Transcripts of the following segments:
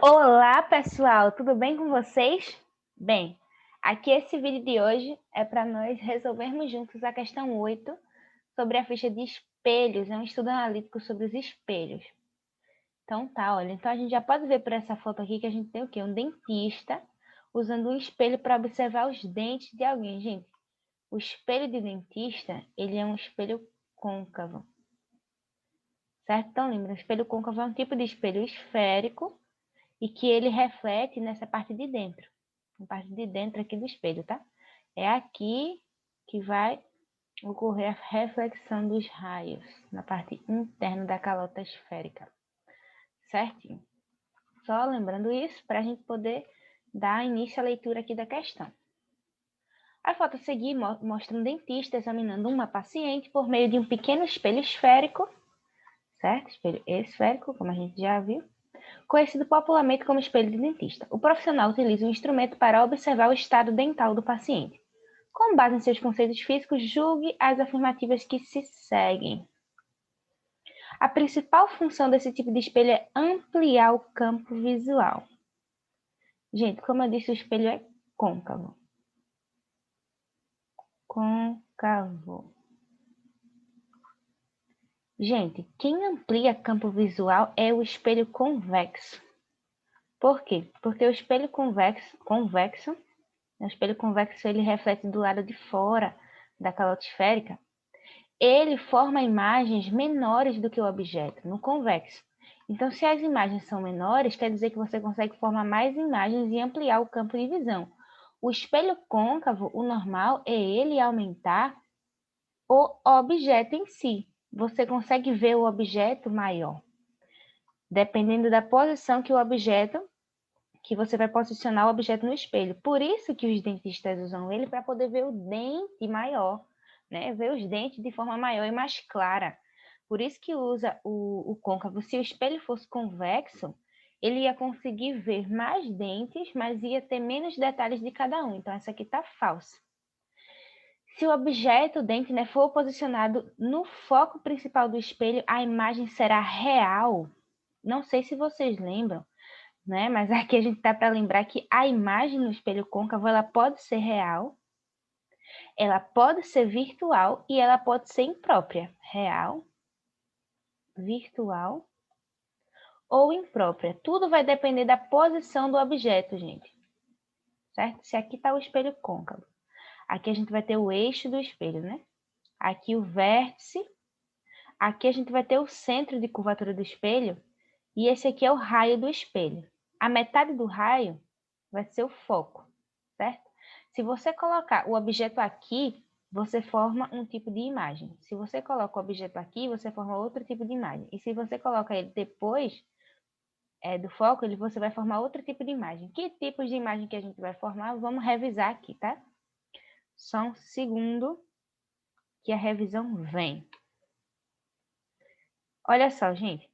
Olá, pessoal, tudo bem com vocês? Bem, aqui esse vídeo de hoje é para nós resolvermos juntos a questão 8 sobre a ficha de espelhos, é um estudo analítico sobre os espelhos. Então tá, olha, então a gente já pode ver por essa foto aqui que a gente tem o quê? Um dentista usando um espelho para observar os dentes de alguém. Gente, o espelho de dentista, ele é um espelho côncavo, certo? Então lembra, o espelho côncavo é um tipo de espelho esférico e que ele reflete nessa parte de dentro, na parte de dentro aqui do espelho, tá? É aqui que vai ocorrer a reflexão dos raios, na parte interna da calota esférica, certinho? Só lembrando isso para a gente poder dar início à leitura aqui da questão. A foto a seguir mostra um dentista examinando uma paciente por meio de um pequeno espelho esférico, certo? Espelho esférico, como a gente já viu, conhecido popularmente como espelho de dentista. O profissional utiliza um instrumento para observar o estado dental do paciente. Com base em seus conceitos físicos, julgue as afirmativas que se seguem. A principal função desse tipo de espelho é ampliar o campo visual. Gente, como eu disse, o espelho é côncavo. Côncavo. Gente, quem amplia campo visual é o espelho convexo. Por quê? Porque o espelho o espelho convexo ele reflete do lado de fora da calota esférica. Ele forma imagens menores do que o objeto, no convexo. Então, se as imagens são menores, quer dizer que você consegue formar mais imagens e ampliar o campo de visão. O espelho côncavo, o normal, é ele aumentar o objeto em si. Você consegue ver o objeto maior, dependendo da posição que você vai posicionar o objeto no espelho. Por isso que os dentistas usam ele para poder ver o dente maior, né? Ver os dentes de forma maior e mais clara. Por isso que usa o côncavo. Se o espelho fosse convexo, ele ia conseguir ver mais dentes, mas ia ter menos detalhes de cada um. Então, essa aqui está falsa. Se o objeto, o dente, né, for posicionado no foco principal do espelho, a imagem será real. Não sei se vocês lembram, né? Mas aqui a gente tá para lembrar que a imagem no espelho côncavo ela pode ser real, ela pode ser virtual e ela pode ser imprópria. Real, virtual ou imprópria. Tudo vai depender da posição do objeto, gente. Certo? Se aqui está o espelho côncavo, aqui a gente vai ter o eixo do espelho, né? Aqui o vértice, aqui a gente vai ter o centro de curvatura do espelho e esse aqui é o raio do espelho. A metade do raio vai ser o foco, certo? Se você colocar o objeto aqui, você forma um tipo de imagem. Se você coloca o objeto aqui, você forma outro tipo de imagem. E se você coloca ele depois do foco, você vai formar outro tipo de imagem. Que tipos de imagem que a gente vai formar? Vamos revisar aqui, tá? Só um segundo que a revisão vem. Olha só, gente.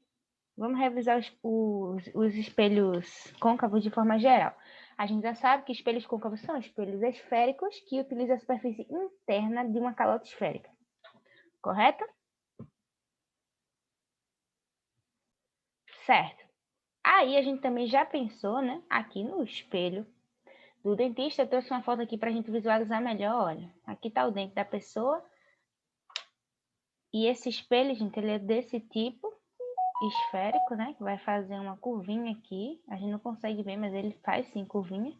Vamos revisar os espelhos côncavos de forma geral. A gente já sabe que espelhos côncavos são espelhos esféricos que utilizam a superfície interna de uma calota esférica. Correto? Certo. Aí a gente também já pensou, né? Aqui no espelho do dentista, eu trouxe uma foto aqui para a gente visualizar melhor. Olha, aqui está o dente da pessoa. E esse espelho, gente, ele é desse tipo, esférico, né? Que vai fazer uma curvinha aqui. A gente não consegue ver, mas ele faz sim curvinha.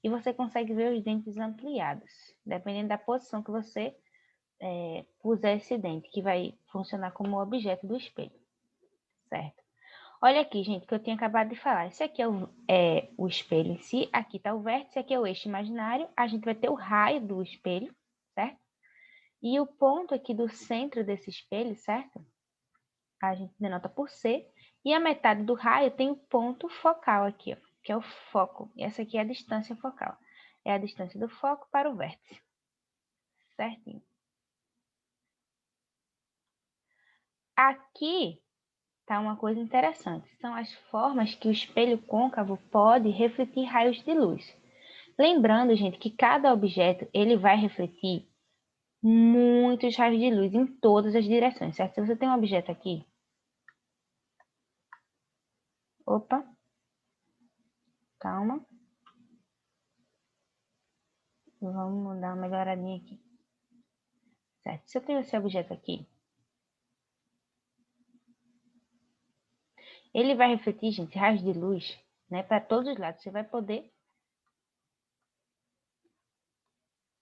E você consegue ver os dentes ampliados, dependendo da posição que você puser esse dente, que vai funcionar como objeto do espelho, certo? Olha aqui, gente, que eu tinha acabado de falar. Esse aqui é o espelho em si, aqui está o vértice, aqui é o eixo imaginário. A gente vai ter o raio do espelho, certo? E o ponto aqui do centro desse espelho, certo? A gente denota por C. E a metade do raio tem o ponto focal aqui, ó, que é o foco. E essa aqui é a distância focal. É a distância do foco para o vértice. Certinho. Aqui tá uma coisa interessante. São as formas que o espelho côncavo pode refletir raios de luz. Lembrando, gente, que cada objeto ele vai refletir muitos raios de luz em todas as direções, certo? Se você tem um objeto aqui, opa, Calma. Vamos dar uma melhoradinha aqui. Certo? Se eu tenho esse objeto aqui, ele vai refletir, gente, raios de luz, né, para todos os lados. Você vai poder,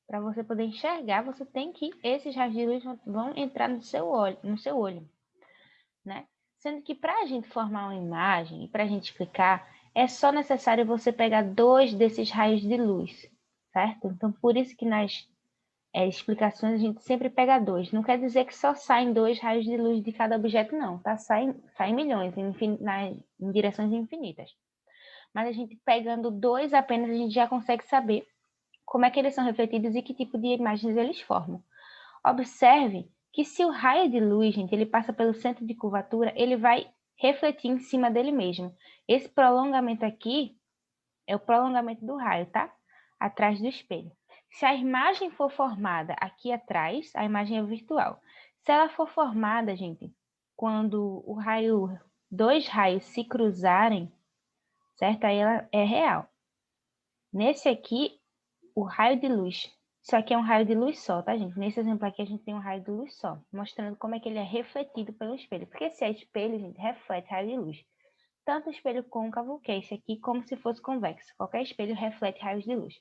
para você poder enxergar, você tem que esses raios de luz vão entrar no seu olho, né? Sendo que para a gente formar uma imagem e para a gente explicar, é só necessário você pegar 2 desses raios de luz, certo? Então, por isso que nas explicações a gente sempre pega 2. Não quer dizer que só saem 2 raios de luz de cada objeto, não, tá? Saem milhões, em direções infinitas. Mas a gente pegando 2 apenas, a gente já consegue saber como é que eles são refletidos e que tipo de imagens eles formam. Observe que se o raio de luz, gente, ele passa pelo centro de curvatura, ele vai refletir em cima dele mesmo. Esse prolongamento aqui é o prolongamento do raio, tá? Atrás do espelho. Se a imagem for formada aqui atrás, a imagem é virtual. Se ela for formada, gente, quando dois raios se cruzarem, certo? Aí ela é real. Nesse aqui, o raio de luz. Isso aqui é um raio de luz só, tá, gente? Nesse exemplo aqui, a gente tem um raio de luz só, mostrando como é que ele é refletido pelo espelho. Porque se é espelho, gente, reflete raio de luz. Tanto o espelho côncavo, que é esse aqui, como se fosse convexo. Qualquer espelho reflete raios de luz.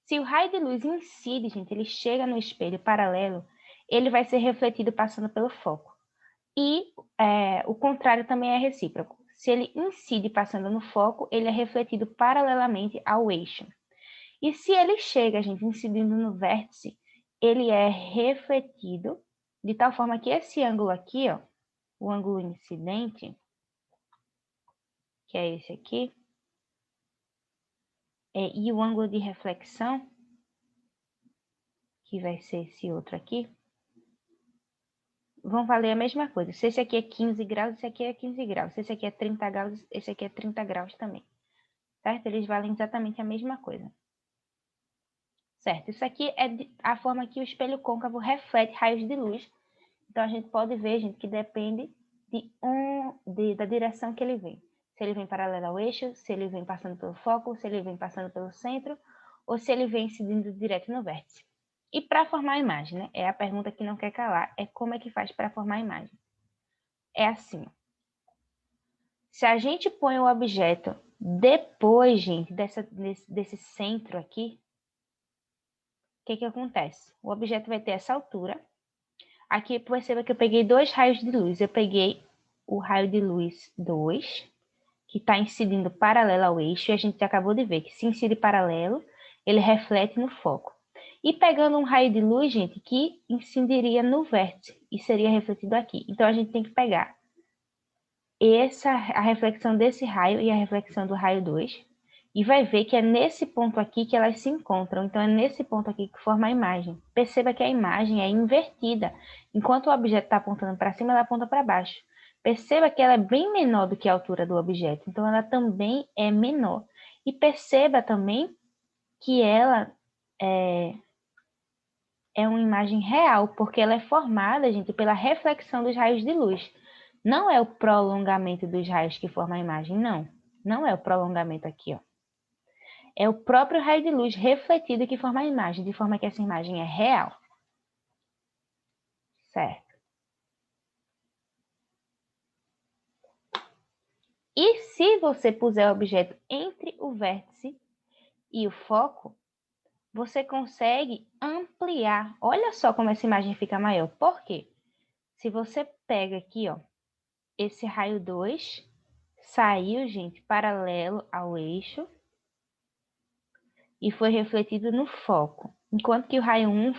Se o raio de luz incide, gente, ele chega no espelho paralelo, ele vai ser refletido passando pelo foco. E o contrário também é recíproco. Se ele incide passando no foco, ele é refletido paralelamente ao eixo. E se ele chega, gente, incidindo no vértice, ele é refletido de tal forma que esse ângulo aqui, ó, o ângulo incidente, que é esse aqui, e o ângulo de reflexão, que vai ser esse outro aqui, vão valer a mesma coisa. Se esse aqui é 15 graus, esse aqui é 15 graus. Se esse aqui é 30 graus, esse aqui é 30 graus também. Certo? Eles valem exatamente a mesma coisa. Certo? Isso aqui é a forma que o espelho côncavo reflete raios de luz. Então, a gente pode ver, gente, que depende da direção que ele vem. Se ele vem paralelo ao eixo, se ele vem passando pelo foco, se ele vem passando pelo centro, ou se ele vem incidindo direto no vértice. E para formar a imagem, né? É a pergunta que não quer calar, é como é que faz para formar a imagem. É assim. Se a gente põe o objeto depois, gente, desse centro aqui, o que acontece? O objeto vai ter essa altura. Aqui, perceba que eu peguei 2 raios de luz. Eu peguei o raio de luz 2, que está incidindo paralelo ao eixo, e a gente acabou de ver que se incide paralelo, ele reflete no foco. E pegando um raio de luz, gente, que incidiria no vértice e seria refletido aqui. Então, a gente tem que pegar a reflexão desse raio e a reflexão do raio 2, e vai ver que é nesse ponto aqui que elas se encontram. Então, é nesse ponto aqui que forma a imagem. Perceba que a imagem é invertida. Enquanto o objeto está apontando para cima, ela aponta para baixo. Perceba que ela é bem menor do que a altura do objeto. Então, ela também é menor. E perceba também que ela é uma imagem real, porque ela é formada, gente, pela reflexão dos raios de luz. Não é o prolongamento dos raios que forma a imagem, não. Não é o prolongamento aqui, ó. É o próprio raio de luz refletido que forma a imagem, de forma que essa imagem é real. Certo? E se você puser o objeto entre o vértice e o foco, você consegue ampliar. Olha só como essa imagem fica maior. Por quê? Se você pega aqui, ó, esse raio 2 saiu, gente, paralelo ao eixo e foi refletido no foco. Enquanto que o raio 1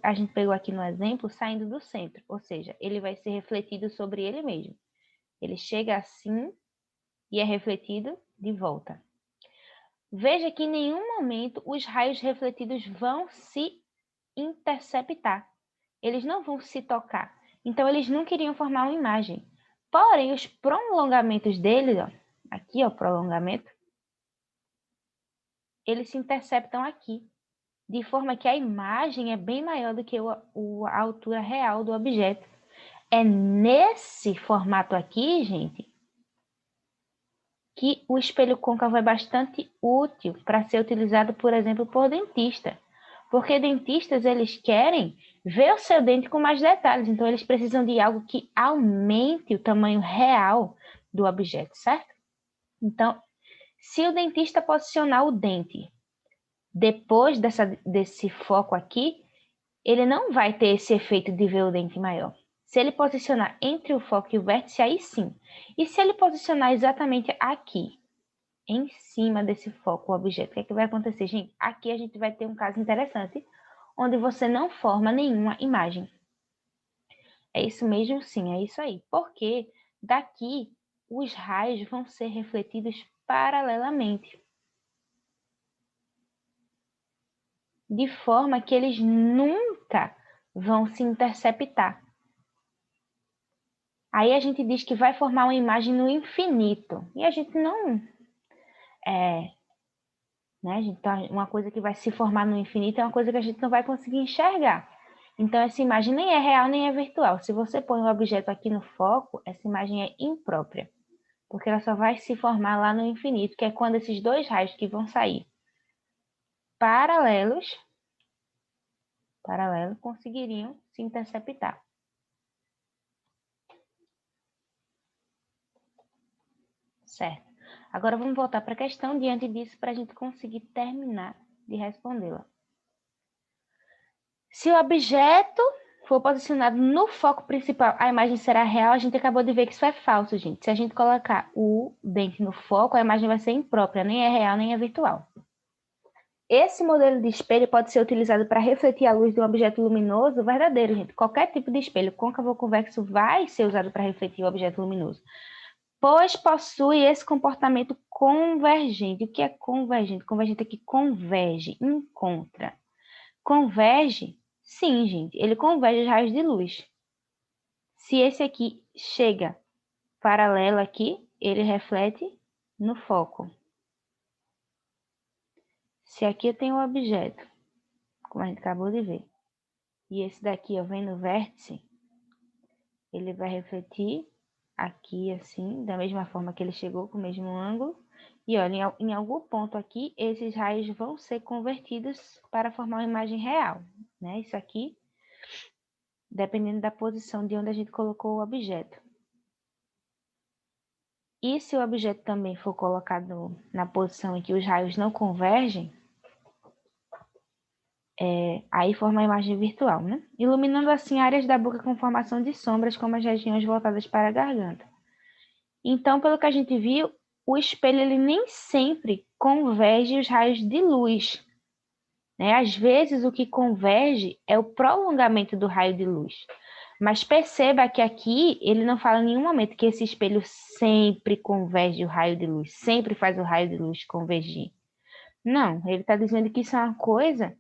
a gente pegou aqui no exemplo, saindo do centro, ou seja, ele vai ser refletido sobre ele mesmo. Ele chega assim e é refletido de volta. Veja que em nenhum momento os raios refletidos vão se interceptar. Eles não vão se tocar. Então, eles não queriam formar uma imagem. Porém, os prolongamentos deles, ó, aqui, ó, prolongamento, eles se interceptam aqui, de forma que a imagem é bem maior do que a altura real do objeto. É nesse formato aqui, gente, que o espelho côncavo é bastante útil para ser utilizado, por exemplo, por dentista. Porque dentistas, eles querem ver o seu dente com mais detalhes. Então, eles precisam de algo que aumente o tamanho real do objeto, certo? Então, se o dentista posicionar o dente depois desse foco aqui, ele não vai ter esse efeito de ver o dente maior. Se ele posicionar entre o foco e o vértice, aí sim. E se ele posicionar exatamente aqui, em cima desse foco, o objeto, o que vai acontecer, gente? Aqui a gente vai ter um caso interessante, onde você não forma nenhuma imagem. É isso mesmo, sim, é isso aí. Porque daqui os raios vão ser refletidos paralelamente, de forma que eles nunca vão se interceptar. Aí a gente diz que vai formar uma imagem no infinito. E a gente não... né, gente? Então, uma coisa que vai se formar no infinito é uma coisa que a gente não vai conseguir enxergar. Então, essa imagem nem é real, nem é virtual. Se você põe um objeto aqui no foco, essa imagem é imprópria. Porque ela só vai se formar lá no infinito, que é quando esses dois raios que vão sair paralelos conseguiriam se interceptar. Certo. Agora vamos voltar para a questão diante disso para a gente conseguir terminar de respondê-la. Se o objeto for posicionado no foco principal, a imagem será real. A gente acabou de ver que isso é falso, gente. Se a gente colocar o dente no foco, a imagem vai ser imprópria, nem é real, nem é virtual. Esse modelo de espelho pode ser utilizado para refletir a luz de um objeto luminoso verdadeiro, gente. Qualquer tipo de espelho côncavo ou convexo vai ser usado para refletir o objeto luminoso, pois possui esse comportamento convergente. O que é convergente? Convergente é que converge, encontra. Converge? Sim, gente, ele converge os raios de luz. Se esse aqui chega paralelo aqui, ele reflete no foco. Se aqui eu tenho um objeto, como a gente acabou de ver, e esse daqui ó, vem no vértice, ele vai refletir aqui assim, da mesma forma que ele chegou, com o mesmo ângulo. E olha, em algum ponto aqui, esses raios vão ser convertidos para formar uma imagem real, né? Isso aqui, dependendo da posição de onde a gente colocou o objeto. E se o objeto também for colocado na posição em que os raios não convergem, aí forma a imagem virtual, né? Iluminando assim áreas da boca com formação de sombras, como as regiões voltadas para a garganta. Então, pelo que a gente viu, o espelho ele nem sempre converge os raios de luz, né? Às vezes o que converge é o prolongamento do raio de luz. Mas perceba que aqui ele não fala em nenhum momento que esse espelho sempre converge o raio de luz, sempre faz o raio de luz convergir. Não, ele está dizendo que isso é uma coisa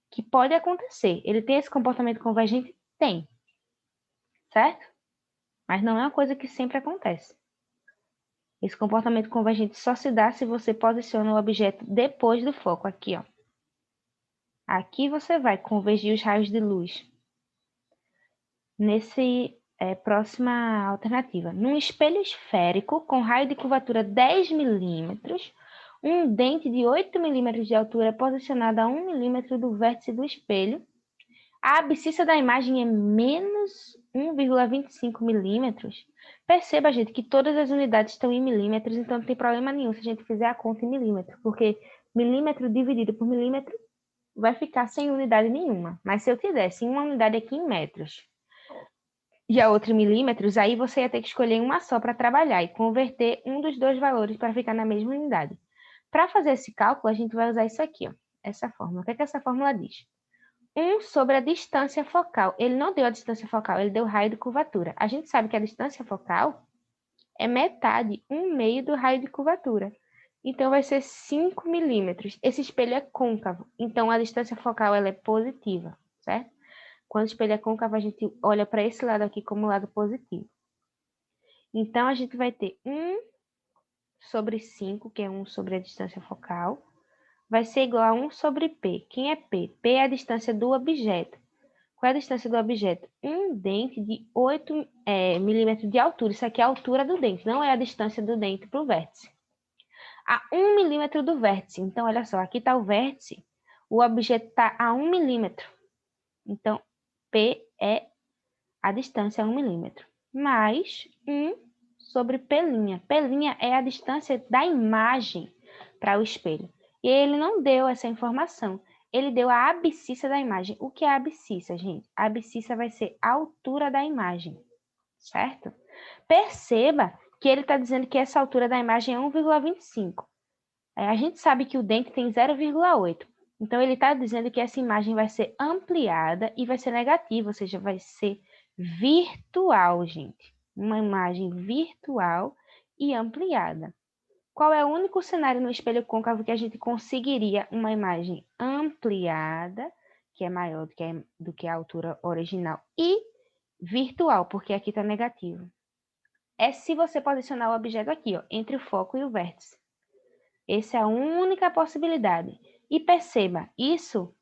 que pode acontecer. Ele tem esse comportamento convergente? Tem, certo? Mas não é uma coisa que sempre acontece. Esse comportamento convergente só se dá se você posiciona o objeto depois do foco, aqui, ó. Aqui você vai convergir os raios de luz. Próxima alternativa. Num espelho esférico com raio de curvatura 10 milímetros, um dente de 8 milímetros de altura é posicionado a 1 milímetro do vértice do espelho. A abscissa da imagem é menos 1,25 milímetros. Perceba, gente, que todas as unidades estão em milímetros, então não tem problema nenhum se a gente fizer a conta em milímetro, porque milímetro dividido por milímetro vai ficar sem unidade nenhuma. Mas se eu tivesse uma unidade aqui em metros e a outra em milímetros, aí você ia ter que escolher uma só para trabalhar e converter um dos dois valores para ficar na mesma unidade. Para fazer esse cálculo, a gente vai usar isso aqui, ó, essa fórmula. O que é que essa fórmula diz? 1 sobre a distância focal. Ele não deu a distância focal, ele deu o raio de curvatura. A gente sabe que a distância focal é metade, 1/2 do raio de curvatura. Então, vai ser 5 milímetros. Esse espelho é côncavo, então a distância focal ela é positiva, certo? Quando o espelho é côncavo, a gente olha para esse lado aqui como lado positivo. Então, a gente vai ter 1 sobre 5, que é 1 sobre a distância focal, vai ser igual a 1 sobre P. Quem é P? P é a distância do objeto. Qual é a distância do objeto? Um dente de 8 milímetros de altura. Isso aqui é a altura do dente, não é a distância do dente para o vértice. A 1 milímetro do vértice. Então, olha só, aqui está o vértice. O objeto está a 1 milímetro. Então, P é a distância a 1 milímetro. Mais 1 sobre P'. P' é a distância da imagem para o espelho. E ele não deu essa informação. Ele deu a abscissa da imagem. O que é a abscissa, gente? A abscissa vai ser a altura da imagem, certo? Perceba que ele está dizendo que essa altura da imagem é 1,25. A gente sabe que o dente tem 0,8. Então, ele está dizendo que essa imagem vai ser ampliada e vai ser negativa, ou seja, vai ser virtual, gente. Uma imagem virtual e ampliada. Qual é o único cenário no espelho côncavo que a gente conseguiria uma imagem ampliada, que é maior do que a altura original, e virtual, porque aqui está negativo? É se você posicionar o objeto aqui, ó, entre o foco e o vértice. Essa é a única possibilidade. E perceba, isso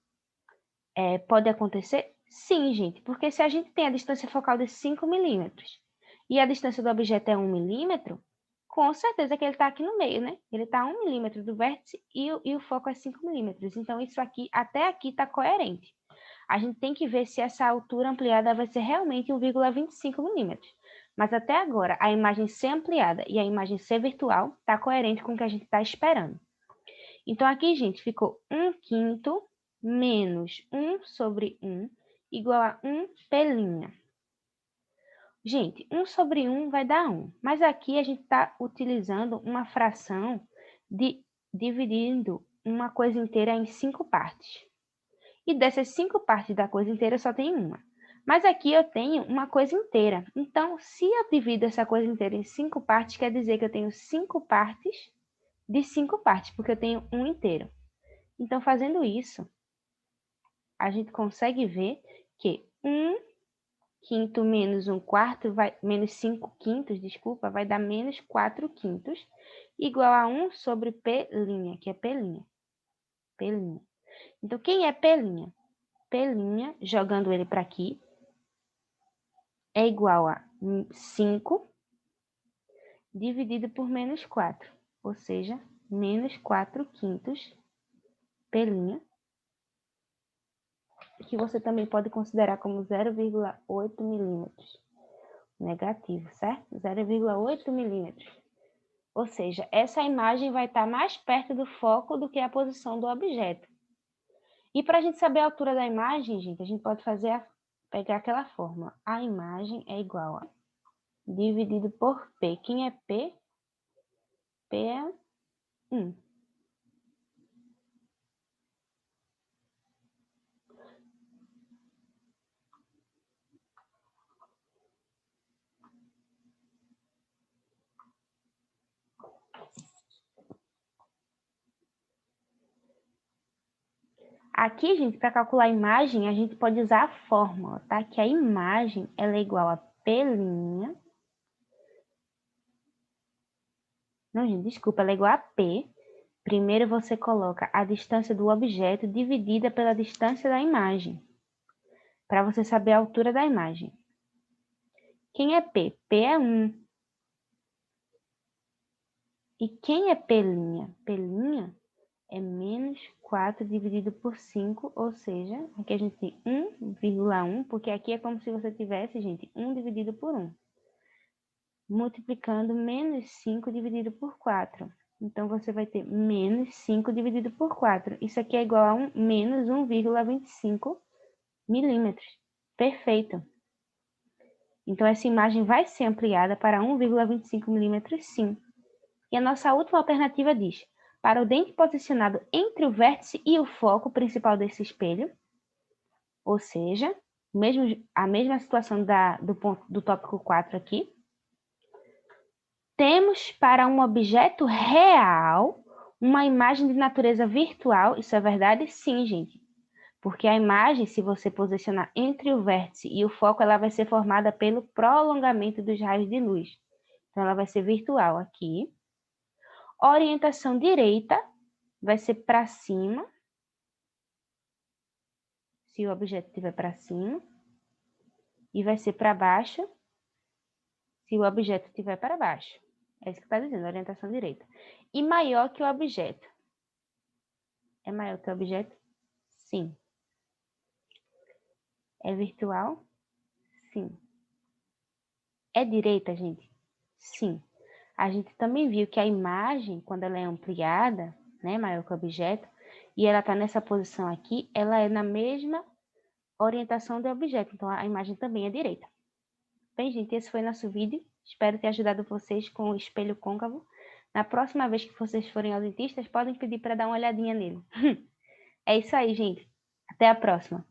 pode acontecer? Sim, gente, porque se a gente tem a distância focal de 5 milímetros e a distância do objeto é 1 milímetro, com certeza que ele está aqui no meio, né? Ele está a 1 milímetro do vértice e o foco é 5 milímetros. Então, isso aqui, até aqui, está coerente. A gente tem que ver se essa altura ampliada vai ser realmente 1,25 milímetros. Mas até agora, a imagem ser ampliada e a imagem ser virtual está coerente com o que a gente está esperando. Então, aqui, gente, ficou 1/5 menos 1 sobre 1 igual a 1 P'. Gente, 1 sobre 1 vai dar 1. Mas aqui a gente está utilizando uma fração dividindo uma coisa inteira em 5 partes. E dessas 5 partes da coisa inteira só tem uma. Mas aqui eu tenho uma coisa inteira. Então, se eu divido essa coisa inteira em 5 partes, quer dizer que eu tenho 5 partes de 5 partes, porque eu tenho 1 inteiro. Então, fazendo isso, a gente consegue ver que 1/5 menos 1/4, menos 5/5, desculpa, vai dar menos 4/5, igual a 1 sobre P', que é P'. P'. Então, quem é P'? P', jogando ele para aqui, é igual a 5 dividido por menos 4, ou seja, menos 4/5 P', que você também pode considerar como 0,8 milímetros. Negativo, certo? 0,8 milímetros. Ou seja, essa imagem vai estar mais perto do foco do que a posição do objeto. E para a gente saber a altura da imagem, gente, a gente pode pegar aquela fórmula. A imagem é igual a dividido por P. Quem é P? P é 1. Aqui, gente, para calcular a imagem, a gente pode usar a fórmula, tá? Que a imagem ela é igual a P'. Não, gente, desculpa, ela é igual a P. Primeiro você coloca a distância do objeto dividida pela distância da imagem, para você saber a altura da imagem. Quem é P? P é 1. E quem é P'? P' é menos 4 dividido por 5, ou seja, aqui a gente tem 1,1, porque aqui é como se você tivesse, gente, 1 dividido por 1. Multiplicando menos 5 dividido por 4. Então, você vai ter menos 5 dividido por 4. Isso aqui é igual a menos 1,25 milímetros. Perfeito. Então, essa imagem vai ser ampliada para 1,25 milímetros, sim. E a nossa última alternativa diz, para o dente posicionado entre o vértice e o foco principal desse espelho, ou seja, a mesma situação do tópico 4 aqui, temos para um objeto real uma imagem de natureza virtual. Isso é verdade? Sim, gente. Porque a imagem, se você posicionar entre o vértice e o foco, ela vai ser formada pelo prolongamento dos raios de luz. Então, ela vai ser virtual aqui. Orientação direita vai ser para cima, se o objeto estiver para cima. e vai ser para baixo se o objeto estiver para baixo. É isso que está dizendo, orientação direita. E maior que o objeto. É maior que o objeto? Sim. É virtual? Sim. É direita, gente? Sim. A gente também viu que a imagem, quando ela é ampliada, né, maior que o objeto, e ela está nessa posição aqui, ela é na mesma orientação do objeto. Então, a imagem também é direita. Bem, gente, esse foi nosso vídeo. Espero ter ajudado vocês com o espelho côncavo. Na próxima vez que vocês forem ao dentista, podem pedir para dar uma olhadinha nele. É isso aí, gente. Até a próxima.